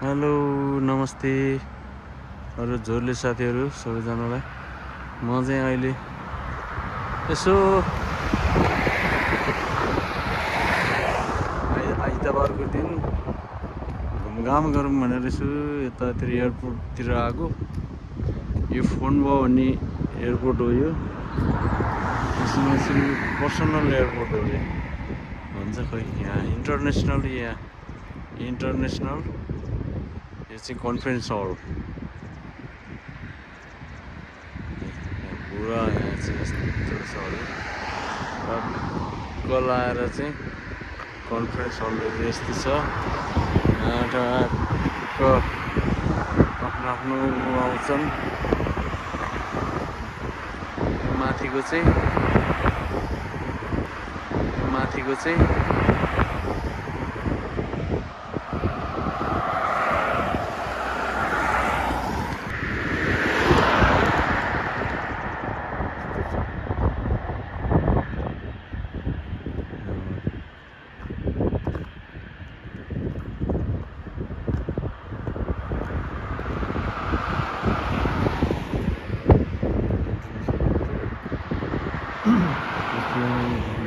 Hello नमस्ते अरू झोरले साथीहरू सबैजनालाई। म चाहिँ अहिले यसो आइतबारको दिन घुमघाम गरौँ भनेर यसो यतातिर एयरपोर्टतिर आएको। यो फोन भयो भन्ने एयरपोर्ट हो यो। यसमा चाहिँ पर्सनल एयरपोर्ट हो यो भन्छ खोइ। यहाँ इन्टरनेसनल यो चाहिँ कन्फरेन्स हल पुरा यहाँ चाहिँ यस्तो छ कल आएर चाहिँ कन्फरेन्स हलहरू यस्तो छ। आफ्नो आउँछन्। माथिको चाहिँ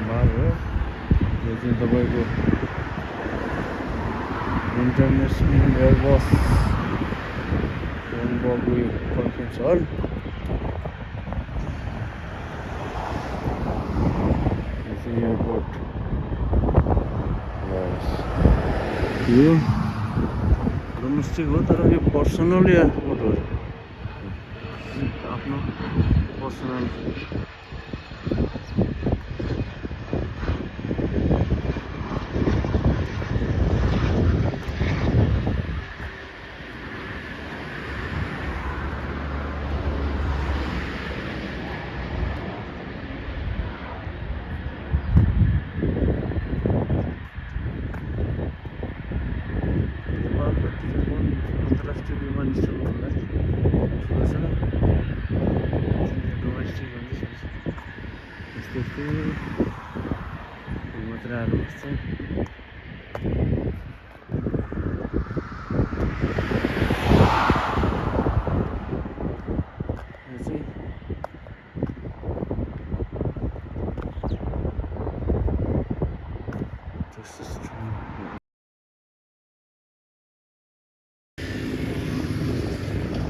भाग हो। यो चाहिँ तपाईँको इन्टरनेसनल एयरबस भएको यो कन्फरेन्स हल। यो चाहिँ एयरपोर्ट यो डोमेस्टिक हो तर यो पर्सनल एयरपोर्ट हो। आफ्नो पर्सनल अन्तर्राष्ट्रिय विमानस्थल भन्दा ठुलो छ। डोमेस्टिक हुन्छ यस्तै मात्र आएर बस्छ।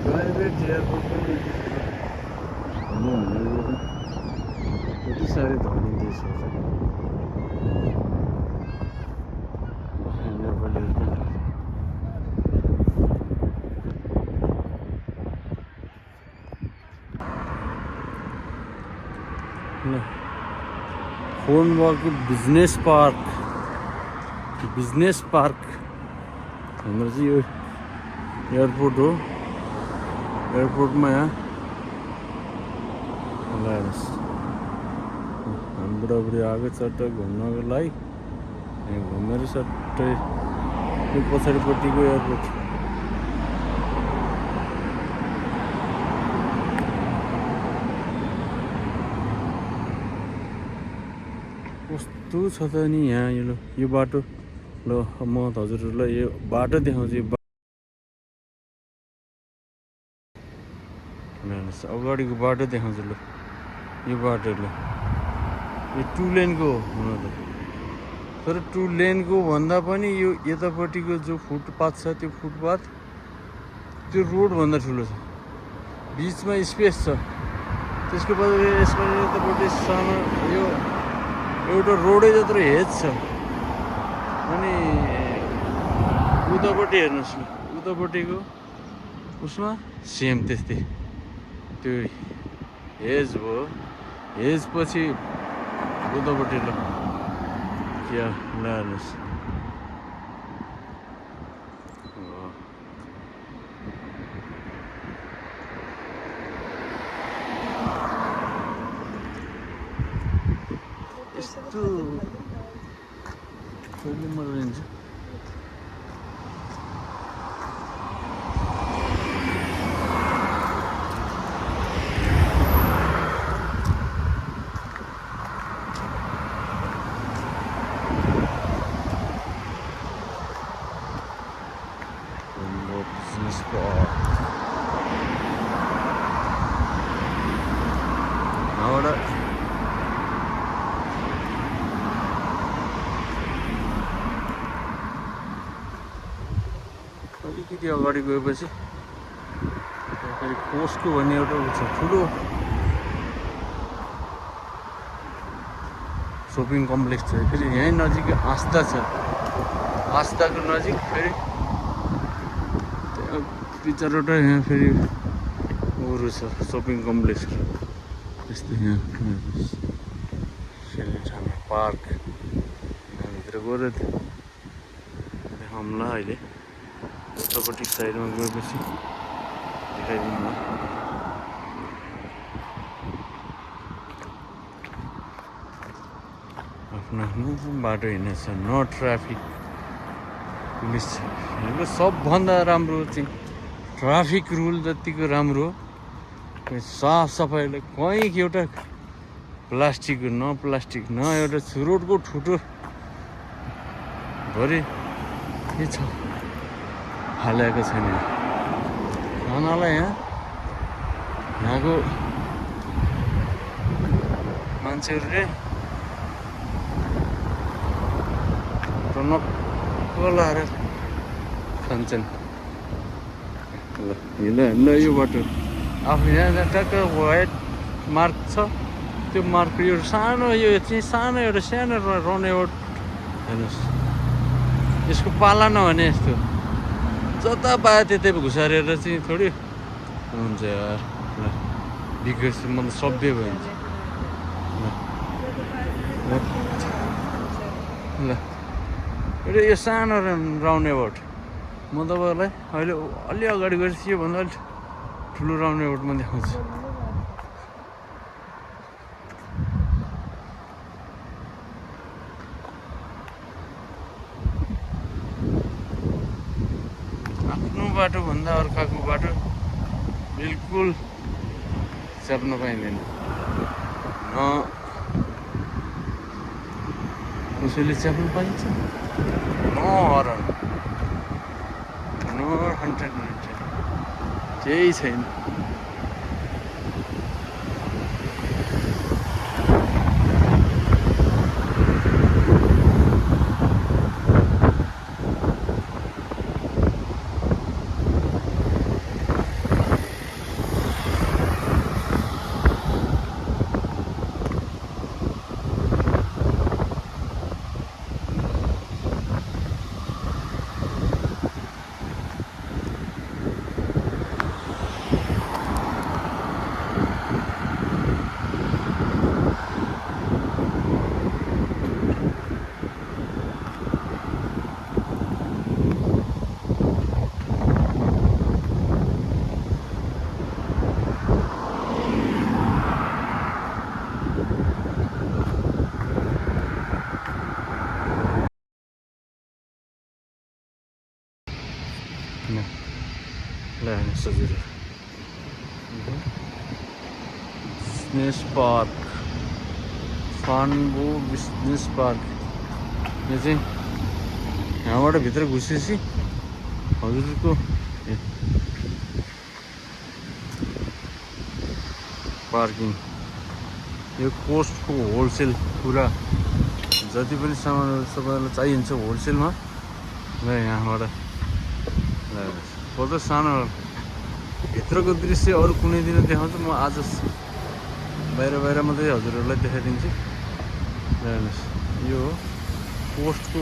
प्राइभेट एयरपोर्ट पनि यति साह्रै धनी देश हो फोनबाको बिजनेस पार्क हाम्रो चाहिँ यो एयरपोर्ट हो। एयरपोर्टमा यहाँ हामी बुढाबुढी आएको चट्ट घुम्नको लागि। यहाँ घुमेर सट्टै यो पछाडिपट्टिको एयरपोर्ट कस्तो छ त नि यहाँ। यो बाटो ल म हजुरहरूलाई यो बाटो देखाउँछु। अगाडिको बाटो देखाउँछु ल। यो बाटो ल यो 2 लेनको हो हुन त। तर 2 लेनको भन्दा पनि यो यतापट्टिको जो फुटपाथ छ त्यो फुटपाथ त्यो रोडभन्दा ठुलो छ। बिचमा स्पेस छ। त्यसको बाद यसमा यतापट्टि सानो यो एउटा रोडै जत्रो हेज छ। अनि उतापट्टि हेर्नुहोस् न उतापट्टिको उसमा सेम त्यस्तै त्यो हेज भयो। हेज पछि उतापट्टि ल क्या हेर्नुहोस् यस्तो कहिले म रहन्छ। स्पट यहाँबाट अलिकति अगाडि गएपछि फेरि कोस्टको भन्ने एउटा उ छ ठुलो सपिङ कम्प्लेक्स छ फेरि यहीँ नजिक आस्था छ आस्थाको नजिक फेरि त्यहाँ दुई चारवटा यहाँ फेरि उहरू छ सपिङ कम्प्लेक्स त्यस्तै यहाँ सेलिठामा पार्क यहाँभित्र गएर देखाउँला अहिले उतापट्टि साइडमा गएपछि देखाइदिनु न आफ्नो आफ्नो बाटो हिँड्नेछ न ट्राफिक पुलिस छ हाम्रो सबभन्दा राम्रो चाहिँ ट्राफिक रुल जतिको राम्रो हो साफ सफाइलाई कहीँ एउटा प्लास्टिक न एउटा रोडको ठुटो भरि के छ हालेको छैन खानालाई यहाँको मान्छेहरूले टनक्क लाएर खान्छन् ल यो बाटो आफू यहाँ ट्याक्क वाइट मार्क छ त्यो मार्क यो सानो यो चाहिँ सानो एउटा सानो रनएवट हेर्नुहोस् यसको पाला नभने यस्तो जता पायो त्यतै घुसारेर चाहिँ थोरै हुन्छ यार विकास मतलब सभ्य भइन्छ ल एउटा यो सानो राउन्ड एबोट म तपाईँहरूलाई अहिले अलि अगाडि गएर योभन्दा अलिक ठुलो राउन्ड एबोटमा देखाउँछु आफ्नो बाटोभन्दा अर्काको बाटो बिल्कुल च्याप्न पाइँदैन न कसैले च्याप्न पाइन्छ न हरन न 100 केही छैन सजिलो बिजनेस पार्क फान्बो बिजनेस पार्क यो चाहिँ यहाँबाट भित्र घुसेपछि हजुरको पार्किङ यो कोस्टको होलसेल पुरा जति पनि सामानहरू तपाईँलाई चाहिन्छ होलसेलमा र यहाँबाट कस्तो सानो भित्रको दृश्य अरू कुनै दिन देखाउँछु म आज बाहिर मात्रै हजुरहरूलाई देखाइदिन्छु हेर्नुहोस् यो पोस्टको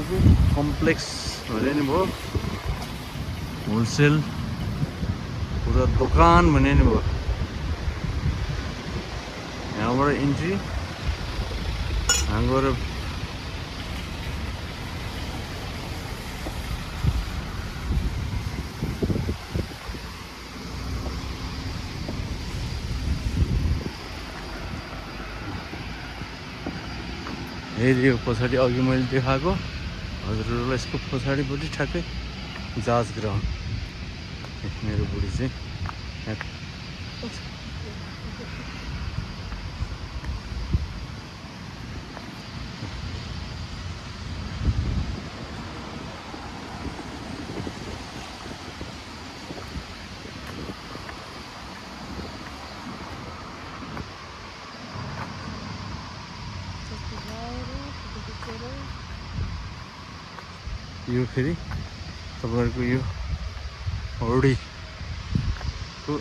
कम्प्लेक्स भने नि भयो होलसेल पुरा दोकान भने नि भयो यहाँबाट इन्ट्री यहाँ गएर यदि यो पछाडि अघि मैले देखाएको हजुरहरूलाई यसको पछाडिपट्टि ठ्याक्कै जहाज ग्राउन्ड मेरो बुढी चाहिँ यो फेरि तपाईँहरूको यो हौडीको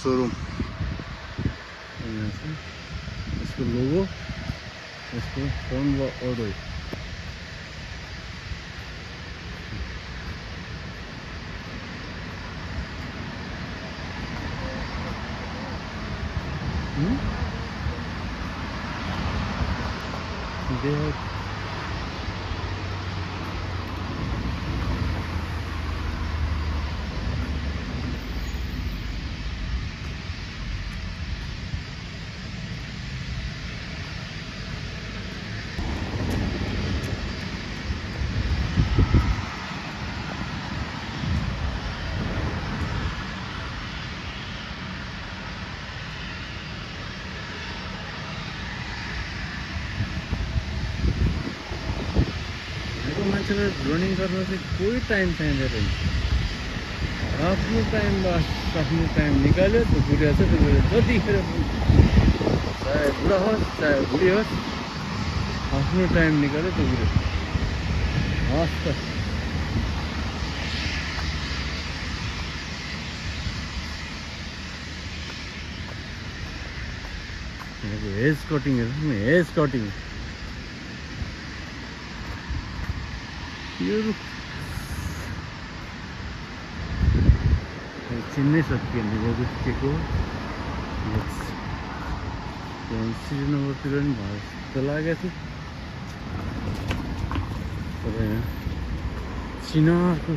सोरुम। यहाँ छ यसको लोगो, यसको फोन व अडो। मान्छेलाई रनिङ गर्न चाहिँ कोही टाइम चाहिँदैन रहेछ। आफ्नो टाइम निकाल्यो त्यो गुडिया छ, त्यो गुडिया जतिखेर चाहे बुढा होस् चाहे बुढी होस्, आफ्नो टाइम निकाल्यो त्यो गुडिया हस् त। हेज कटिङ हेर्नु न, हेज कटिङ यो चिन्नै सकिएन यो रुखको। श्रीनगरतिर पनि भयो जस्तो लागेको थियो, तर यहाँ चिनारको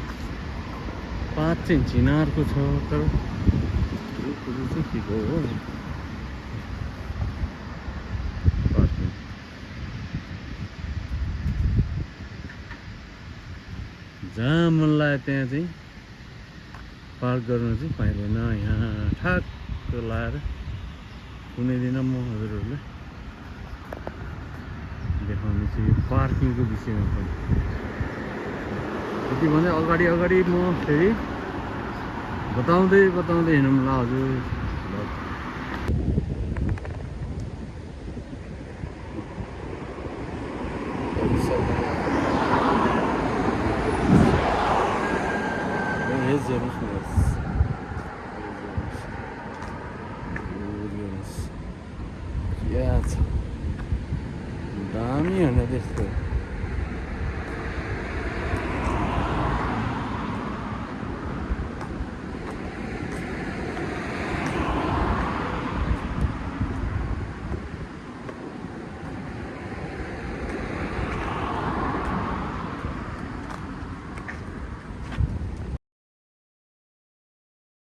पात चाहिँ चिनारको छ, तर रुखहरू चाहिँ के हो जहाँ मन लाग्यो त्यहाँ चाहिँ पार्क गर्न चाहिँ पाइँदैन। यहाँ ठ्याक्क लाएर कुनै दिन म हजुरहरूलाई देखाउने छु यो पार्किङको विषयमा पनि। यति भने अगाडि म फेरि बताउँदै हिँडौँ ल हजुर। हेर्नुहोस् न